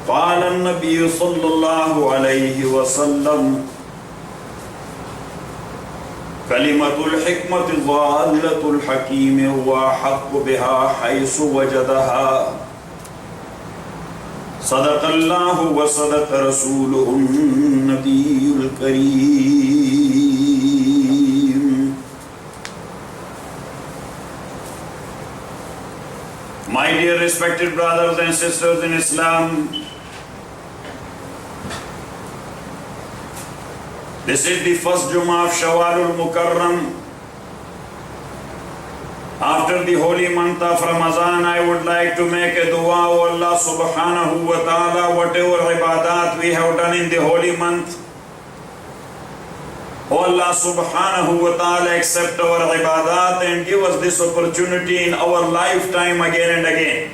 قال النبي صلى الله عليه وسلم كلمة الحكمة ضالة الحكيم وأحق بها حيث وجدها صدق الله وصدق رسوله النبي الكريم. My dear respected brothers and sisters in Islam, this is the first Jummah of Shawwal al-Mukarram. After the holy month of Ramadan, I would like to make a dua, O Allah subhanahu wa ta'ala, whatever ibadat we have done in the holy month, O Allah subhanahu wa ta'ala, accept our ibadat and give us this opportunity in our lifetime again and again.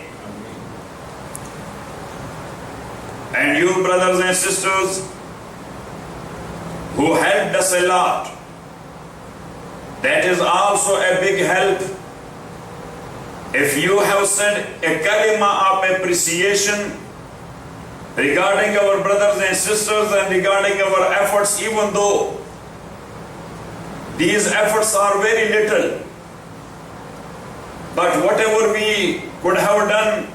And you brothers and sisters who helped us a lot, that is also a big help. If you have said a kalima of appreciation regarding our brothers and sisters and regarding our efforts, even though these efforts are very little, but whatever we could have done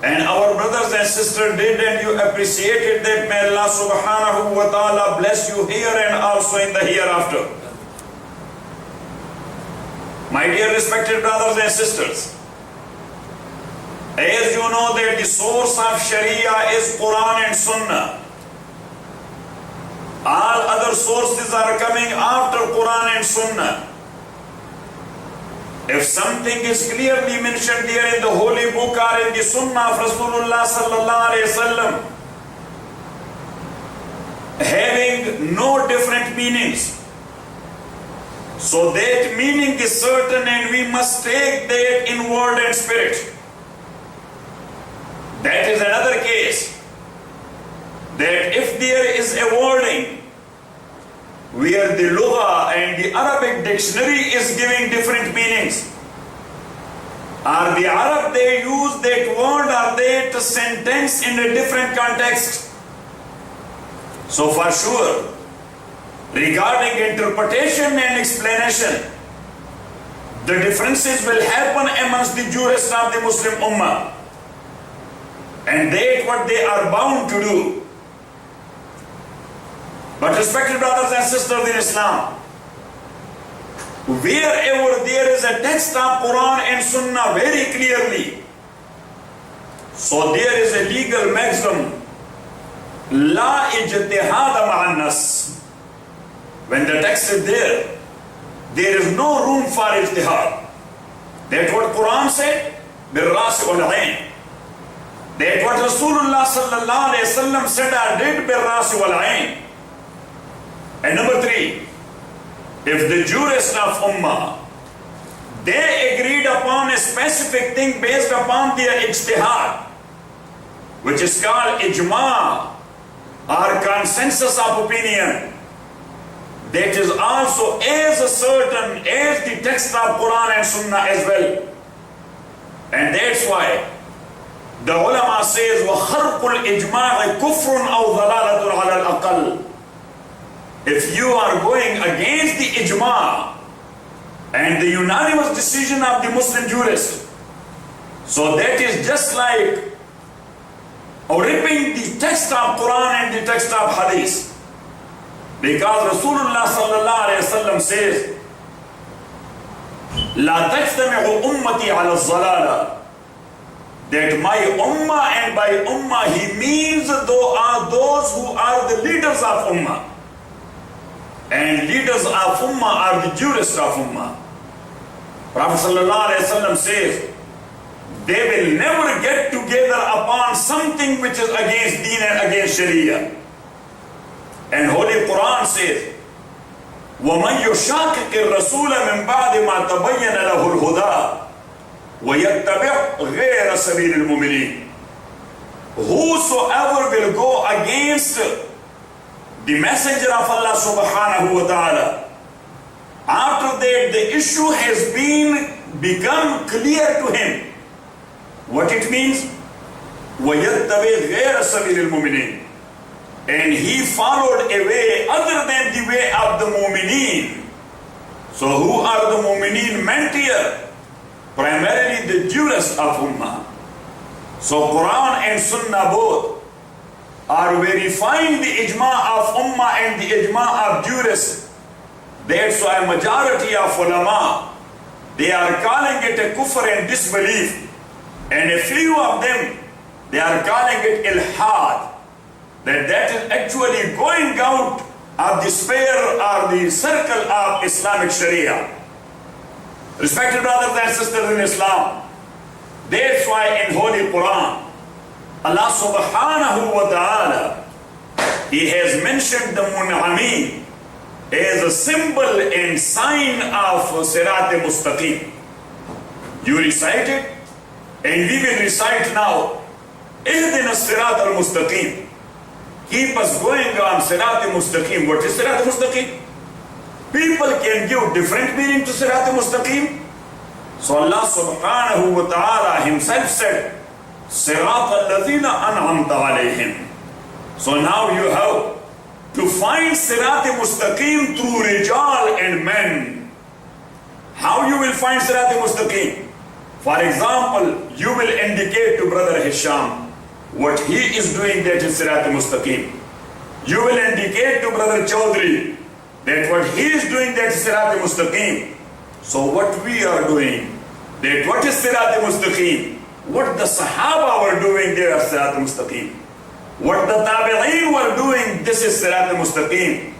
and our brothers and sisters did and you appreciated that, may Allah subhanahu wa ta'ala bless you here and also in the hereafter. My dear respected brothers and sisters, as you know that the source of Sharia is Quran and Sunnah. All other sources are coming after Quran and Sunnah. If something is clearly mentioned here in the Holy Book or in the Sunnah of Rasulullah sallallahu alaihi wasallam, having no different meanings, so that meaning is certain and we must take that in word and spirit. That is another case, that if there is a wording where the Lugha and the Arabic dictionary is giving different meanings, or the Arab they use that word or that sentence in a different context, so for sure regarding interpretation and explanation, the differences will happen amongst the jurists of the Muslim Ummah, and that what they are bound to do. But respected brothers and sisters in Islam, wherever there is a text of Quran and Sunnah very clearly, so there is a legal maxim, La ijtihada ma'an nas. When the text is there is no room for ijtihad. That's what Quran said, bil rasi wal ayn. That's what Rasulullah sallallahu alaihi wasallam said or did, bil rasi wal ayn. And number 3, if the jurists of Ummah, they agreed upon a specific thing based upon their ijtihad, which is called ijma or consensus of opinion, that is also as certain as the text of Quran and Sunnah as well. And that's why the ulama says, وَخَرْقُ الْإِجْمَاعِ كُفْرٌ أَوْ ضَلَالَةٌ عَلَى الْأَقَلِّ. If you are going against the ijma and the unanimous decision of the Muslim jurist, so that is just like ripping the text of Quran and the text of Hadith. Because Rasulullah sallallahu alayhi wasallam says, La tajtami'u ummati ala zalala. That my ummah, and by ummah he means those who are the leaders of ummah. And leaders of ummah are the jurists of ummah. Prophet sallallahu alayhi wasallam says, they will never get together upon something which is against deen and against sharia. And Holy Quran says, وَمَنْ يُشَاقِقِ الرَّسُولَ مِنْ بَعْدِ مَا تَبَيَّنَ لَهُ الْهُدَى وَيَتَّبِعْ غَيْرَ سَبِيلِ الْمُؤْمِنِينَ. Whosoever will go against the messenger of Allah subhanahu wa ta'ala, after that the issue has become clear to him. What it means? وَيَتَّبِعْ غَيْرَ سَبِيلِ الْمُؤْمِنِينَ. And he followed a way other than the way of the mu'mineen. So who are the mu'mineen meant here? Primarily the jurists of Ummah. So Quran and Sunnah both are verifying the ijma of Ummah and the ijma of jurists. That's why majority of ulama, they are calling it a kufr and disbelief. And a few of them, they are calling it ilhad. That is actually going out of the sphere or the circle of Islamic Sharia. Respected brothers and sisters in Islam, that's why in Holy Quran, Allah subhanahu wa ta'ala, He has mentioned the mun'ameen as a symbol and sign of Sirat-e-Mustaqim. You recite it, and we will recite now, Ihdina Sirat al-Mustaqim. Keep us going on Sirat-e-Mustaqim. What is Sirat-e-Mustaqim? People can give different meaning to Sirat-e-Mustaqim. So Allah subhanahu wa ta'ala himself said, Sirat al-Ladhina an'amta alayhim. So now you have to find Sirat-e-Mustaqim through Rijal and men. How you will find Sirat-e-Mustaqim? For example, you will indicate to Brother Hisham what he is doing, that is Sirat-e-Mustaqim. You will indicate to Brother Chaudhry that what he is doing, that is Sirat-e-Mustaqim. So what we are doing, that what is Sirat-e-Mustaqim? What the Sahaba were doing, they are Sirat-e-Mustaqim. What the Tabi'een were doing, this is Sirat-e-Mustaqim.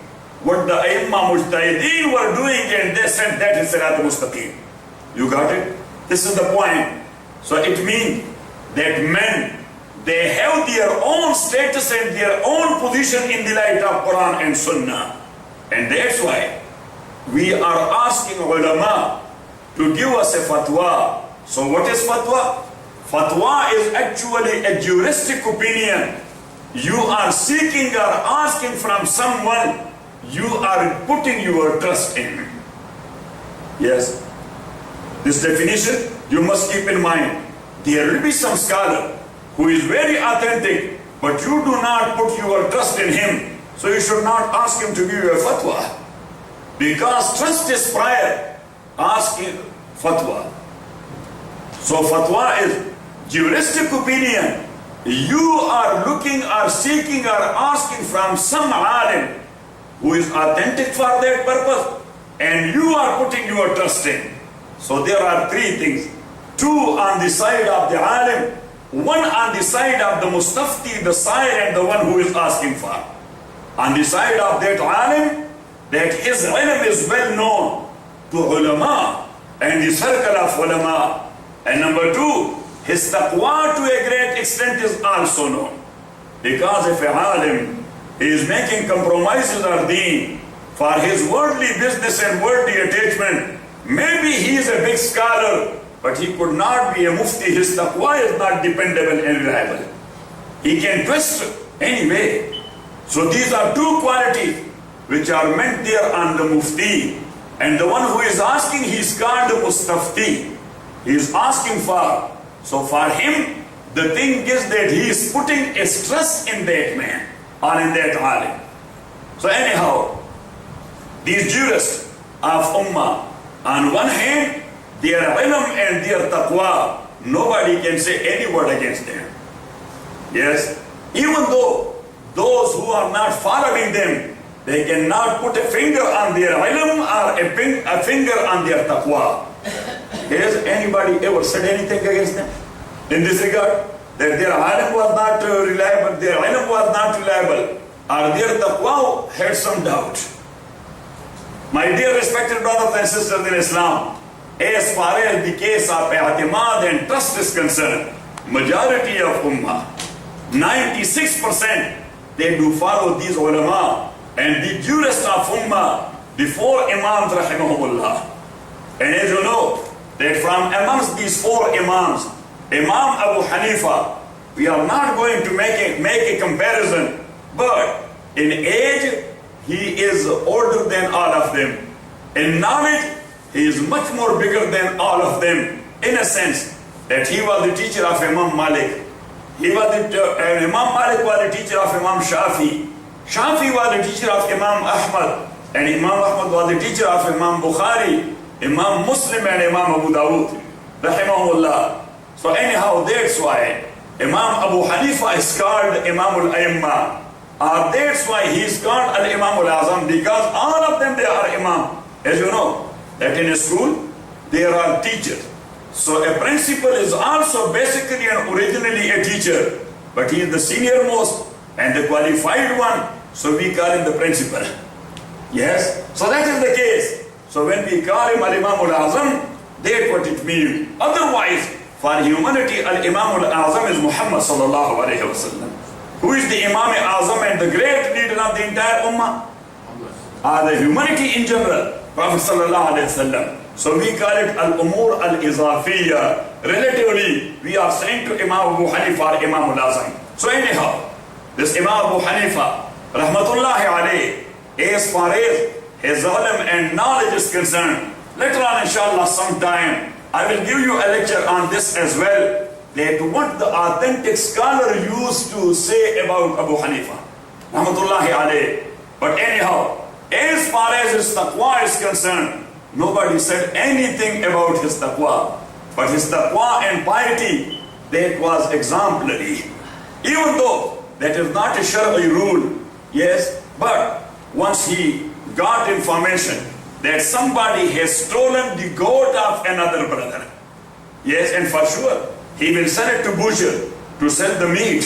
What the Aimma Mujtahideen were doing, and they said that is Sirat-e-Mustaqim. You got it? This is the point. So it means that men, they have their own status and their own position in the light of Quran and Sunnah. And that's why we are asking ulama to give us a fatwa. So what is fatwa? Fatwa is actually a juristic opinion. You are seeking or asking from someone you are putting your trust in. Yes. This definition you must keep in mind. There will be some scholar who is very authentic, but you do not put your trust in him. So you should not ask him to give you a fatwa. Because trust is prior asking fatwa. So fatwa is juristic opinion. You are looking or seeking or asking from some alim who is authentic for that purpose, and you are putting your trust in. So there are three things. Two on the side of the alim, one on the side of the mustafti, the side, and the one who is asking for. On the side of that alim, that his ilm is well known to ulama and the circle of ulama. And number two, his taqwa to a great extent is also known. Because if a alim is making compromises or deen for his worldly business and worldly attachment, maybe he is a big scholar, but he could not be a mufti. His taqwa is not dependable and reliable. He can twist anyway. So these are two qualities which are meant there on the mufti. And the one who is asking, he is called the mustafti. He is asking for. So for him, the thing is that he is putting a stress in that man or in that alim. So anyhow, these jurists of ummah, on one hand, their ilm and their taqwa, nobody can say any word against them. Yes, even though those who are not following them, they cannot put a finger on their ilm or a finger on their taqwa. Has anybody ever said anything against them in this regard? That their ilm was not reliable, their ilm was not reliable, or their taqwa had some doubt. My dear respected brothers and sisters in Islam, as far as the case of i'timad and trust is concerned, majority of ummah, 96%, they do follow these ulama and the jurists of ummah, the four imams rahimahumullah. And as you know, that from amongst these four imams, Imam Abu Hanifa, we are not going to make a comparison, but in age, he is older than all of them. In knowledge, he is much more bigger than all of them, in a sense that he was the teacher of Imam Malik. He was Imam Malik was the teacher of Imam Shafi. Shafi was the teacher of Imam Ahmad. And Imam Ahmad was the teacher of Imam Bukhari, Imam Muslim and Imam Abu Dawud. Rahimahullah. So anyhow, that's why Imam Abu Hanifa is called Imam al-Aimma. That's why he is called Al-Imam al-Azam, because all of them, they are Imam. As you know, that in a school, there are teachers. So a principal is also basically and originally a teacher, but he is the senior most and the qualified one, so we call him the principal. Yes, so that is the case. So when we call him Al-Imam al-Azam, that's what it means. Otherwise, for humanity, Al-Imam al-Azam is Muhammad sallallahu alayhi wa sallam, who is the Imam al-Azam and the great leader of the entire Ummah, the humanity in general, Prophet sallallahu alayhi wa sallam. So we call it Al-Umur Al-Izafiyya. Relatively, we are saying to Imam Abu Hanifa, Imam al-Azam. So anyhow, this Imam Abu Hanifa, Rahmatullahi alayhi, as far as his ilm and knowledge is concerned, later on inshallah sometime, I will give you a lecture on this as well, that what the authentic scholar used to say about Abu Hanifa, Rahmatullahi alayhi. But anyhow, as far as his taqwa is concerned, nobody said anything about his taqwa. But his taqwa and piety, that was exemplary. Even though that is not a Shar'i rule, yes, but once he got information that somebody has stolen the goat of another brother, yes, and for sure, he will sell it to butcher to sell the meat.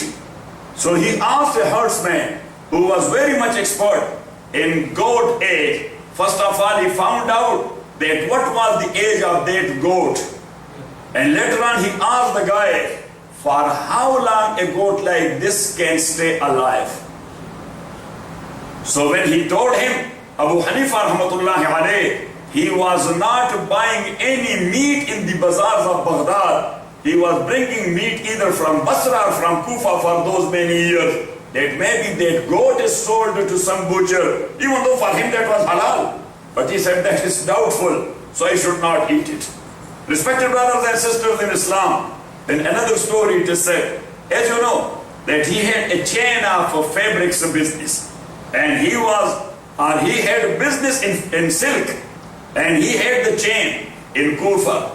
So he asked a herdsman who was very much expert in goat age. First of all, he found out that what was the age of that goat. And later on he asked the guy, for how long a goat like this can stay alive? So when he told him, Abu Hanifa rahmatullahi alayhi, he was not buying any meat in the bazaars of Baghdad. He was bringing meat either from Basra or from Kufa for those many years. That maybe that goat is sold to some butcher, even though for him that was halal. But he said that is doubtful, so I should not eat it. Respected brothers and sisters in Islam, in another story it is said, as you know, that he had a chain of fabrics business. And he had business in silk. And he had the chain in Kufa,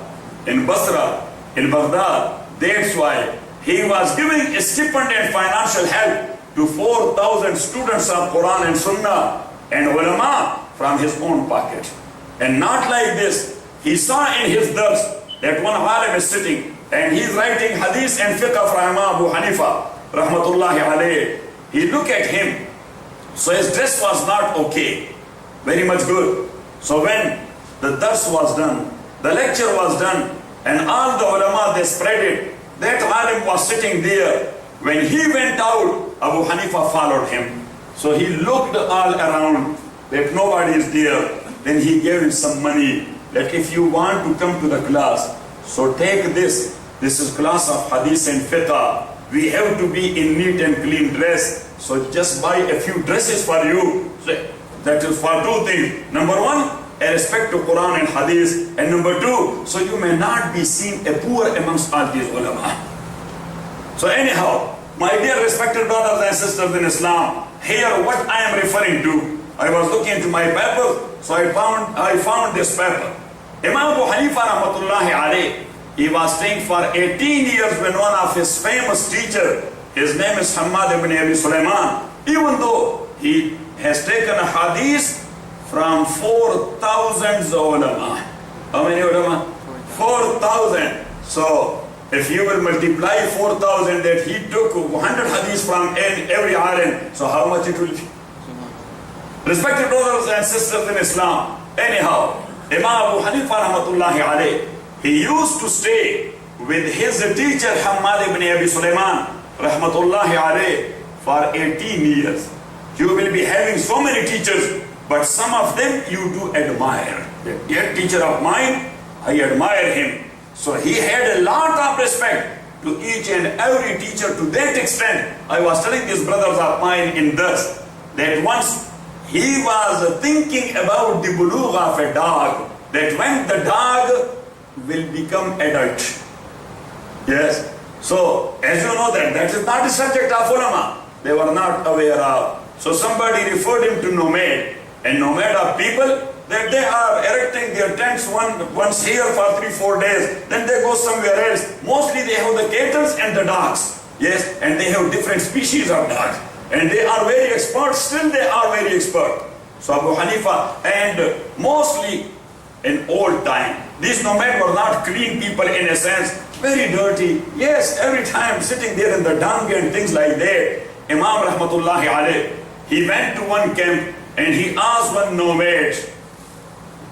in Basra, in Baghdad. That's why he was giving a stipend and financial help to 4,000 students of Quran and Sunnah and ulama from his own pocket. And not like this, he saw in his dars that one alim is sitting and he's writing hadith and fiqh from Abu Hanifa rahmatullahi alayhi. He looked at him, so his dress was not okay, very much good. So when the dars was done, the lecture was done, and all the ulama they spread it, that alim was sitting there. When he went out, Abu Hanifa followed him. So he looked all around, that nobody is there. Then he gave him some money, that if you want to come to the class, so take this. This is class of hadith and fiqh. We have to be in neat and clean dress. So just buy a few dresses for you. That is for two things. Number one, a respect to Quran and hadith. And number two, so you may not be seen a poor amongst all these ulama. So anyhow, my dear respected brothers and sisters in Islam, here what I am referring to, I was looking into my paper, so I found this paper. Imam Abu Hanifa rahmatullahi alayhi, he was staying for 18 years when one of his famous teachers, his name is Hammad ibn Abi Sulaiman, even though he has taken a hadith from 4,000 ulama. How many ulama? 4,000. So if you will multiply 4,000 that he took 100 hadiths from every alim, so how much it will be? Respected brothers and sisters in Islam, anyhow, Imam Abu Hanifa rahmatullahi alayhi, he used to stay with his teacher Hammad ibn Abi Sulaiman rahmatullahi alayhi for 18 years. You will be having so many teachers, but some of them you do admire. That teacher of mine, I admire him. So he had a lot of respect to each and every teacher to that extent. I was telling these brothers of mine in this, that once he was thinking about the bulugh of a dog, that when the dog will become adult. Yes. So, as you know that is not the subject of ulama. They were not aware of. So somebody referred him to nomad. And nomad are people that they are erecting their tents once here for 3-4 days. Then they go somewhere else. Mostly they have the cattle and the dogs. Yes, and they have different species of dogs. And they are very expert. Still they are very expert. So Abu Hanifa, and mostly in old time, these nomads were not clean people in a sense. Very dirty. Yes, every time sitting there in the dung and things like that. Imam Rahmatullahi alayh, he went to one camp and he asked one nomad.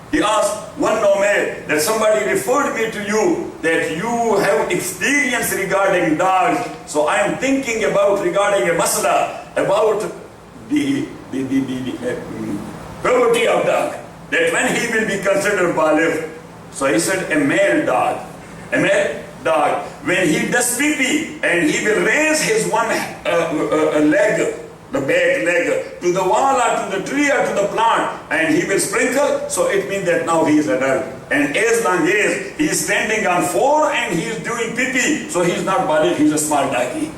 He asked one nomad that somebody referred me to you, that you have experience regarding dogs. So I am thinking about regarding a masala, about the property of dog, that when he will be considered baligh. So he said a male dog, when he does pee and he will raise his one leg, the back leg, to the wall or to the tree or to the plant, and he will sprinkle, so it means that now he is adult. And as long as he is standing on 4 and he is doing pee, so he is not baligh, he is a small doggy.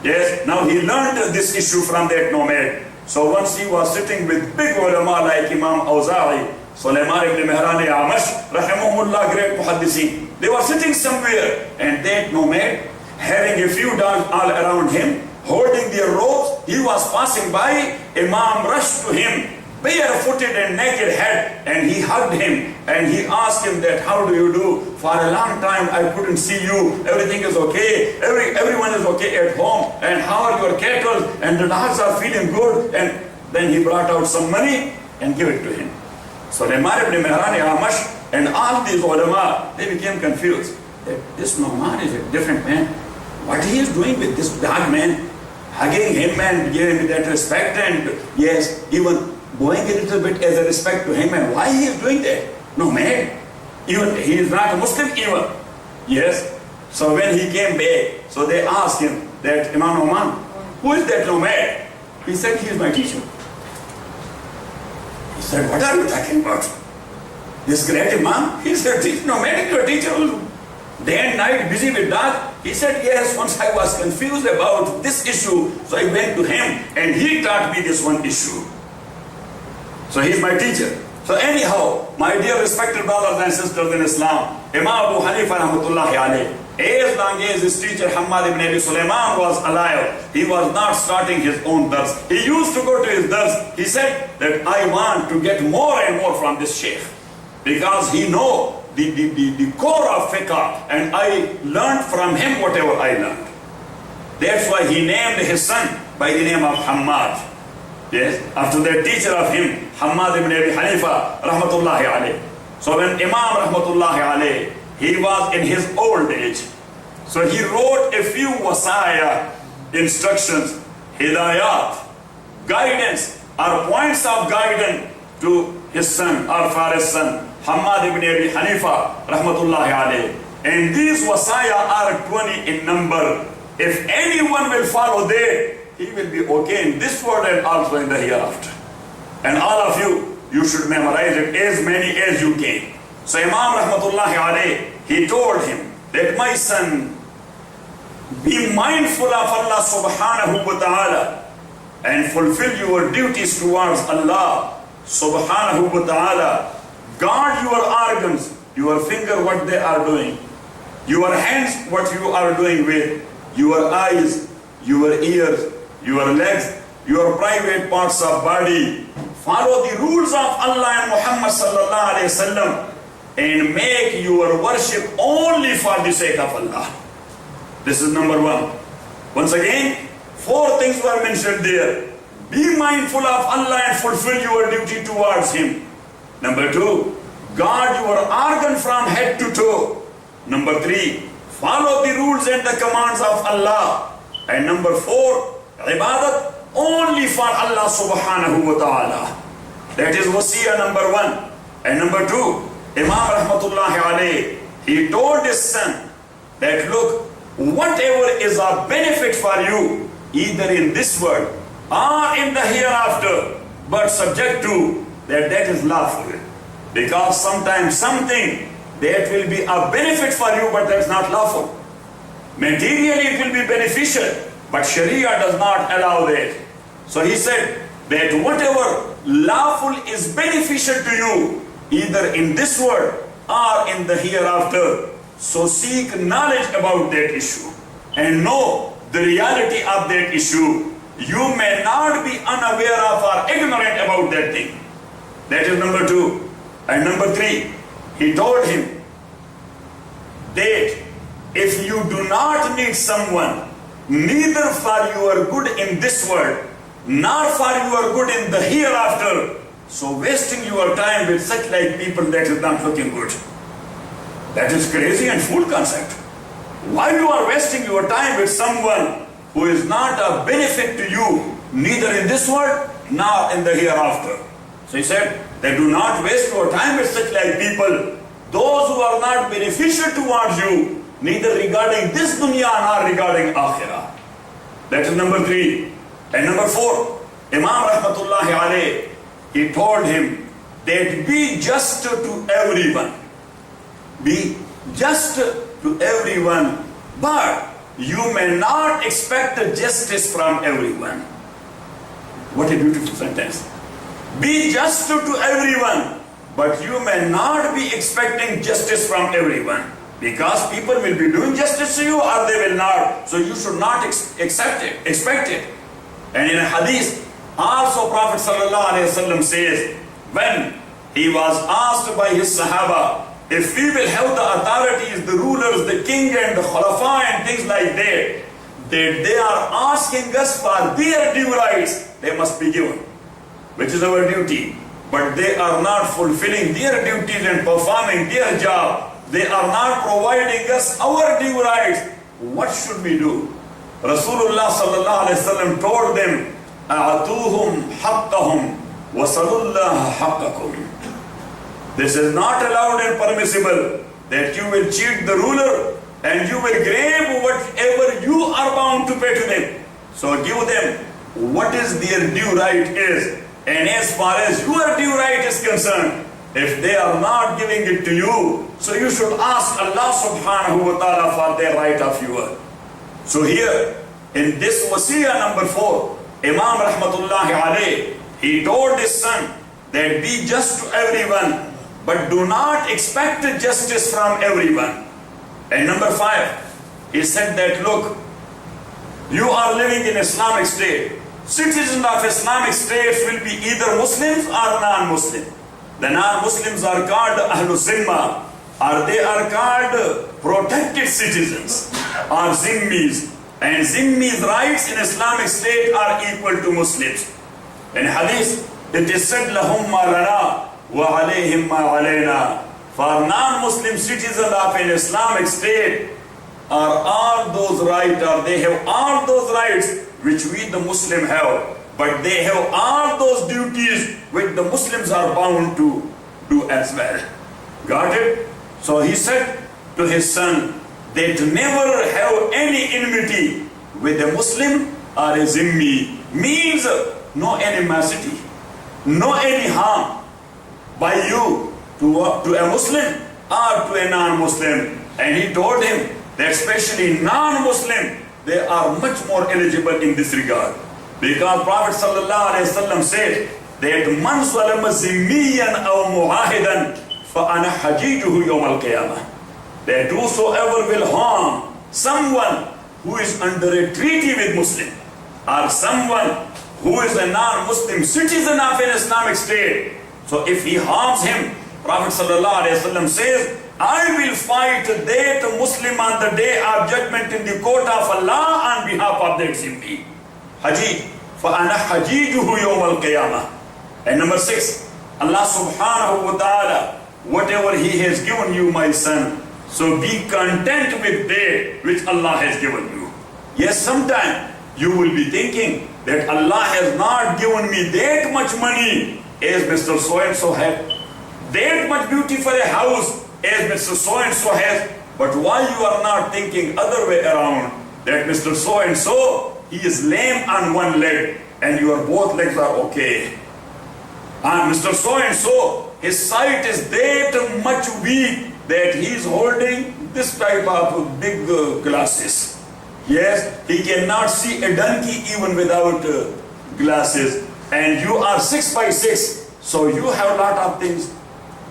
Yes, now he learned this issue from that nomad. So once he was sitting with big ulama like Imam Awza'i, Sulaiman ibn Mihran Amash, rahimahullah, great muhaddisi. They were sitting somewhere, and that nomad, having a few dogs all around him, holding their robes, he was passing by. Imam rushed to him, barefooted and naked head, and he hugged him, and he asked him that, how do you do? For a long time I couldn't see you. Everything is okay. Everyone is okay at home. And how are your cattle? And the dogs are feeling good. And then he brought out some money and gave it to him. So Sulaiman ibn Mihran Amash and all these ulama, they became confused. That this Nu'man is a different man. What he is doing with this dog man, hugging him and giving him that respect, and yes, even going a little bit as a respect to him, and why he is doing that? No man, even he is not a Muslim even. Yes. So when he came back, so they asked him that, Imam Nu'man, who is that nomad? He said, he is my teacher. He said, what are you talking about? This great Imam? He said, this nomadic, your teacher who's day and night busy with dog? He said, yes, once I was confused about this issue, so I went to him and he taught me this one issue. So he's my teacher. So anyhow, my dear respected brothers and sisters in Islam, Imam Abu Hanifa rahmatullahi alayh, as long as his teacher Hammad ibn Abi Sulaiman was alive, he was not starting his own dars. He used to go to his dars. He said that I want to get more and more from this sheikh, because he know the core of fiqh, and I learned from him whatever I learned. That's why he named his son by the name of Hammad. Yes, after the teacher of him, Hammad ibn Abi Hanifa rahmatullahi alayh. So when Imam rahmatullahi alayh, he was in his old age, so he wrote a few wasaya, instructions, hidayat, guidance, or points of guidance to his son, or for his son, Hammad ibn Abi Hanifa rahmatullahi alayh. And these wasaya are 20 in number. If anyone will follow that, he will be okay in this world and also in the hereafter. And all of you, you should memorize it, as many as you can. So Imam rahmatullahi alayh, he told him that, my son, be mindful of Allah subhanahu wa ta'ala and fulfill your duties towards Allah subhanahu wa ta'ala. Guard your organs, your finger what they are doing, your hands what you are doing with, your eyes, your ears, your legs, your private parts of body. Follow the rules of Allah and Muhammad sallallahu alayhi wasallam, and make your worship only for the sake of Allah. This is number one. Once again, 4 things were mentioned there. Be mindful of Allah and fulfill your duty towards Him. Number 2, guard your organ from head to toe. Number 3, follow the rules and the commands of Allah. And number 4, ibadat only for Allah subhanahu wa ta'ala. That is wasiyah number 1. And number 2, Imam rahmatullahi alayh, he told his son that, look, whatever is a benefit for you, either in this world or in the hereafter, but subject to that is lawful. Because sometimes something that will be a benefit for you, but that's not lawful. Materially it will be beneficial, but Sharia does not allow that. So he said that whatever lawful is beneficial to you, either in this world or in the hereafter, so seek knowledge about that issue and know the reality of that issue. You may not be unaware of or ignorant about that thing. That is number 2. And number 3, he told him that if you do not need someone, neither for your good in this world, nor for your good in the hereafter, so wasting your time with such like people, that is not looking good. That is crazy and fool concept. Why you are wasting your time with someone who is not a benefit to you, neither in this world nor in the hereafter? So he said that do not waste your time with such like people, those who are not beneficial towards you, neither regarding this dunya nor regarding akhirah. That is number 3. And number 4, Imam Rahmatullahi alayh, he told him that be just to everyone. Be just to everyone, but you may not expect justice from everyone. What a beautiful sentence. Be just to everyone, but you may not be expecting justice from everyone. Because people will be doing justice to you or they will not. So you should not expect it. And in a hadith, also Prophet ﷺ says, when he was asked by his Sahaba, if we will have the authorities, the rulers, the king and the khulafa and things like that they are asking us for their due rights, they must be given, which is our duty. But they are not fulfilling their duties and performing their job. They are not providing us our due rights. What should we do? Rasulullah sallallahu alaihi wasallam told them, "A'tuhum haqqahum wa sallallahu haqqakum." This is not allowed and permissible that you will cheat the ruler and you will grab whatever you are bound to pay to them. So give them what is their due right is. And as far as your due right is concerned, if they are not giving it to you, so you should ask Allah subhanahu wa ta'ala for their right of yours. So here, in this wasiyah number 4, Imam Rahmatullahi alayh, he told his son that be just to everyone, but do not expect justice from everyone. And number 5, he said that, look, you are living in Islamic state. Citizens of Islamic states will be either Muslims or non-Muslim. The non-Muslims are called Ahlul Zimma, or they are called protected citizens, or Zimmis. And Zimmis' rights in Islamic state are equal to Muslims. In Hadith, it is said, لَهُمْ مَا لَنَا وَعَلَيْهِمْ مَا عَلَيْنَا. For non-Muslim citizens of an Islamic state are all those rights, or they have all those rights which we the Muslim have. But they have all those duties which the Muslims are bound to do as well. Got it? So he said to his son that never have any enmity with a Muslim or a Zimmi. Means no animosity, no any harm by you to a Muslim or to a non-Muslim. And he told him that especially non-Muslim, they are much more eligible in this regard. Because Prophet ﷺ said that man zalama zimmiyan aw muahidan fa ana hajijuhu yawm al-qiyamah. That whosoever will harm someone who is under a treaty with Muslim, or someone who is a non-Muslim citizen of an Islamic state, so if he harms him, Prophet ﷺ says, I will fight that Muslim on the day of judgment in the court of Allah on behalf of that Zimmi. Hajij, فَأَنَا حَجِيجُهُ يَوْمَ الْقِيَامَةِ. And number 6, Allah subhanahu wa ta'ala, whatever He has given you, my son, so be content with that which Allah has given you. Yes, sometime you will be thinking that Allah has not given me that much money as Mr. So-and-so had, that much beauty for a house as Mr. So-and-so has. But why you are not thinking other way around, that Mr. So-and-so, he is lame on one leg and your both legs are okay. And Mr. So-and-so, his sight is that much weak that he is holding this type of big glass glasses. Yes, he cannot see a donkey even without glasses. And you are 6'6", so you have a lot of things.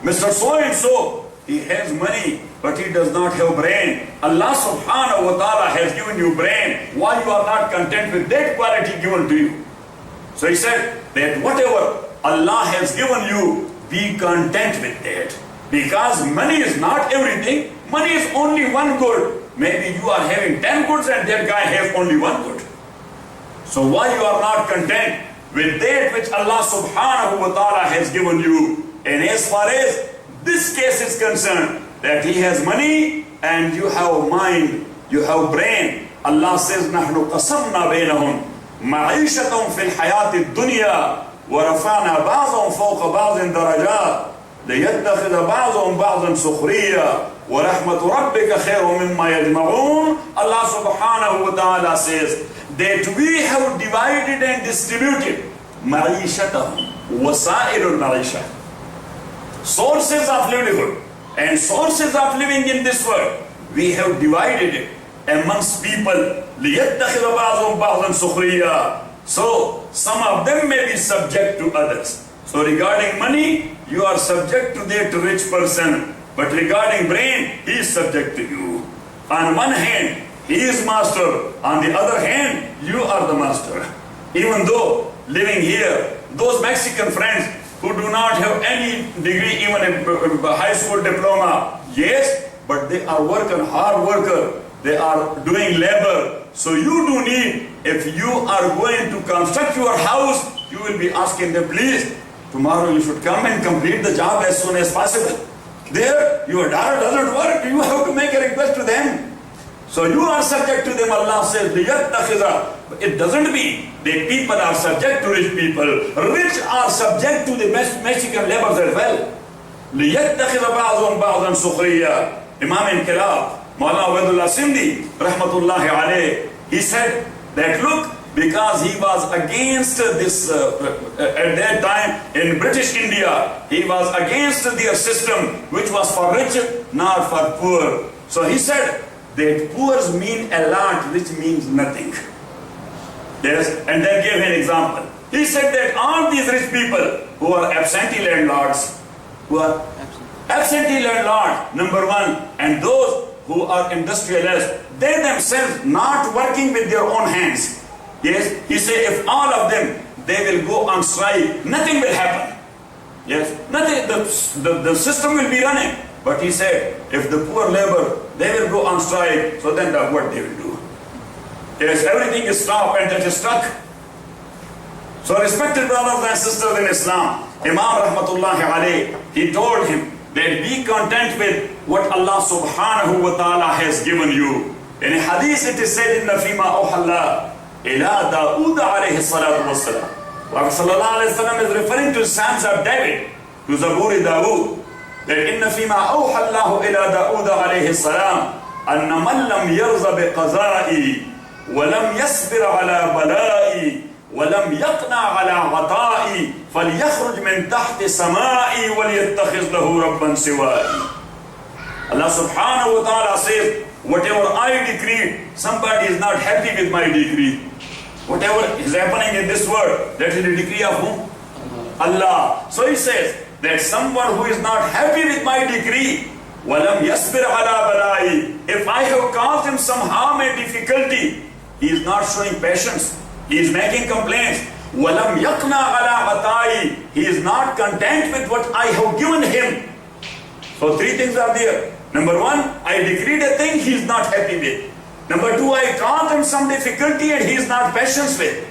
Mr. So-and-so, he has money, but he does not have brain. Allah subhanahu wa ta'ala has given you brain. Why you are not content with that quality given to you? So he said that whatever Allah has given you, be content with that. Because money is not everything. Money is only one good. Maybe you are having 10 goods and that guy has only one good. So why you are not content with that which Allah subhanahu wa ta'ala has given you? And as far as this case is concerned, that he has money and you have mind, you have brain. Allah says, نَحْنُ قَسَمْنَا بَيْنَهُمْ مَعِيشَةً فِي الْحَيَاةِ الدُّنْيَا وَرَفَعْنَا بَعْضًا فَوْقَ بَعْضٍ دَرَجَاتٍ لِيَتَّخِذَ بَعْضًا بَعْضًا سُخْرِيًّا وَرَحْمَةُ رَبِّكَ خَيْرٌ مِمَّا يَجْمَعُونَ. Allah subhanahu wa ta'ala says that we have divided and distributed مَعِيشَتَهُمْ وَسَائِرُ الْمَعِيشَةِ, sources of livelihood and sources of living in this world. We have divided it amongst people. لِيَتَّخِذَ بَعْضًا بَعْضًا سُخْرِيًّا. So some of them may be subject to others. So regarding money, you are subject to that rich person. But regarding brain, he is subject to you. On one hand, he is master. On the other hand, you are the master. Even though living here, those Mexican friends who do not have any degree, even a high school diploma, yes, but they are hard worker. They are doing labor. So you do need, if you are going to construct your house, you will be asking them, please, tomorrow you should come and complete the job as soon as possible. There, your daughter doesn't work, you have to make a request to them. So you are subject to them. Allah says, لِيَتَّخِذَ. It doesn't mean that people are subject to rich people. Rich are subject to the Mexican laborers as well. لِيَتَّخِذَ بَعْضٌ بَعْضًا سُخْرِيًّا. Imam Inqilab, Maulana Ubaidullah Sindhi, rahmatullahi alayh, he said that look, because he was against this, at that time in British India, he was against their system which was for rich, not for poor. So he said that poors mean a lot, which means nothing. Yes, and then gave an example. He said that all these rich people who are absentee landlords, number one, and those who are industrialists, they themselves not working with their own hands. Yes, he said if all of them, they will go on strike, nothing will happen. Yes, nothing, the system will be running. But he said, if the poor labor, they will go on strike, so then what they will do? Yes, everything is stopped and that is stuck. So respected brothers and sisters in Islam, Imam Rahmatullahi alayh, he told him that be content with what Allah subhanahu wa ta'ala has given you. In a hadith it is said in Nafima Awhallah, Ila Dawood alayhi salatu wassalam. Prophet sallallahu alayhi wa sallam is referring to Psalms of David, to Zaburi Dawood, that inna fima awha Allahu ila Dawood alayhi salam, anna man lam yarza biqaza'i, wa lam yasbir ala bala'i, wa lam yaqna ala ghata'i, falyakhruj min tahti sama'i, wa liyattakhiz lahu rabban siwa'i. Allah subhanahu wa ta'ala says, whatever I decreed, somebody is not happy with my decree. Whatever is happening in this world, that is the decree of whom? Allah. So he says that someone who is not happy with my decree, وَلَمْ يَصْبِرْ عَلَى بَلَائِي, if I have caused him some harm and difficulty, he is not showing patience, he is making complaints. وَلَمْ يَقْنَى عَلَى غَطَائِي, he is not content with what I have given him. So three things are there. Number one, I decreed a thing he is not happy with. Number two, I caused him some difficulty and he is not patient with.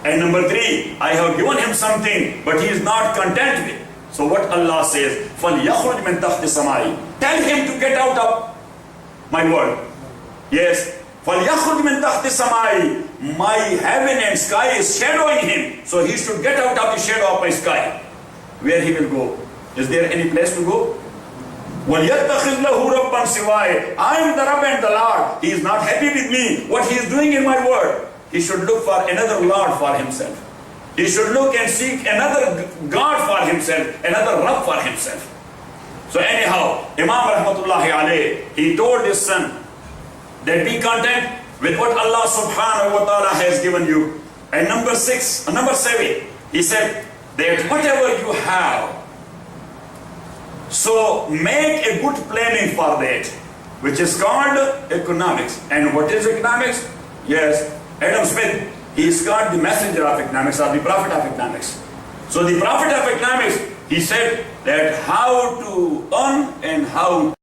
And number three, I have given him something but he is not content with. So what Allah says, فَلْيَخْرُجْ مِنْ تَحْتِ سَمَائِي, tell him to get out of my word. Yes, فَلْيَخْرُجْ مِنْ تَحْتِ سَمَائِي, my heaven and sky is shadowing him, so he should get out of the shadow of my sky. Where he will go? Is there any place to go? وَلْيَتَّخِذْ لَهُ رَبًّا سِوَايَ, I am the Rabb and the Lord. He is not happy with me, what he is doing in my word. He should look for another Lord for himself. He should look and seek another God for himself, another Rabb for himself. So anyhow, Imam Rahmatullahi alayh, he told his son that be content with what Allah subhanahu wa ta'ala has given you. And number 7, he said that whatever you have, so make a good planning for that, which is called economics. And what is economics? Yes, Adam Smith, he is called the messenger of economics or the prophet of economics. So the prophet of economics, he said that how to earn and how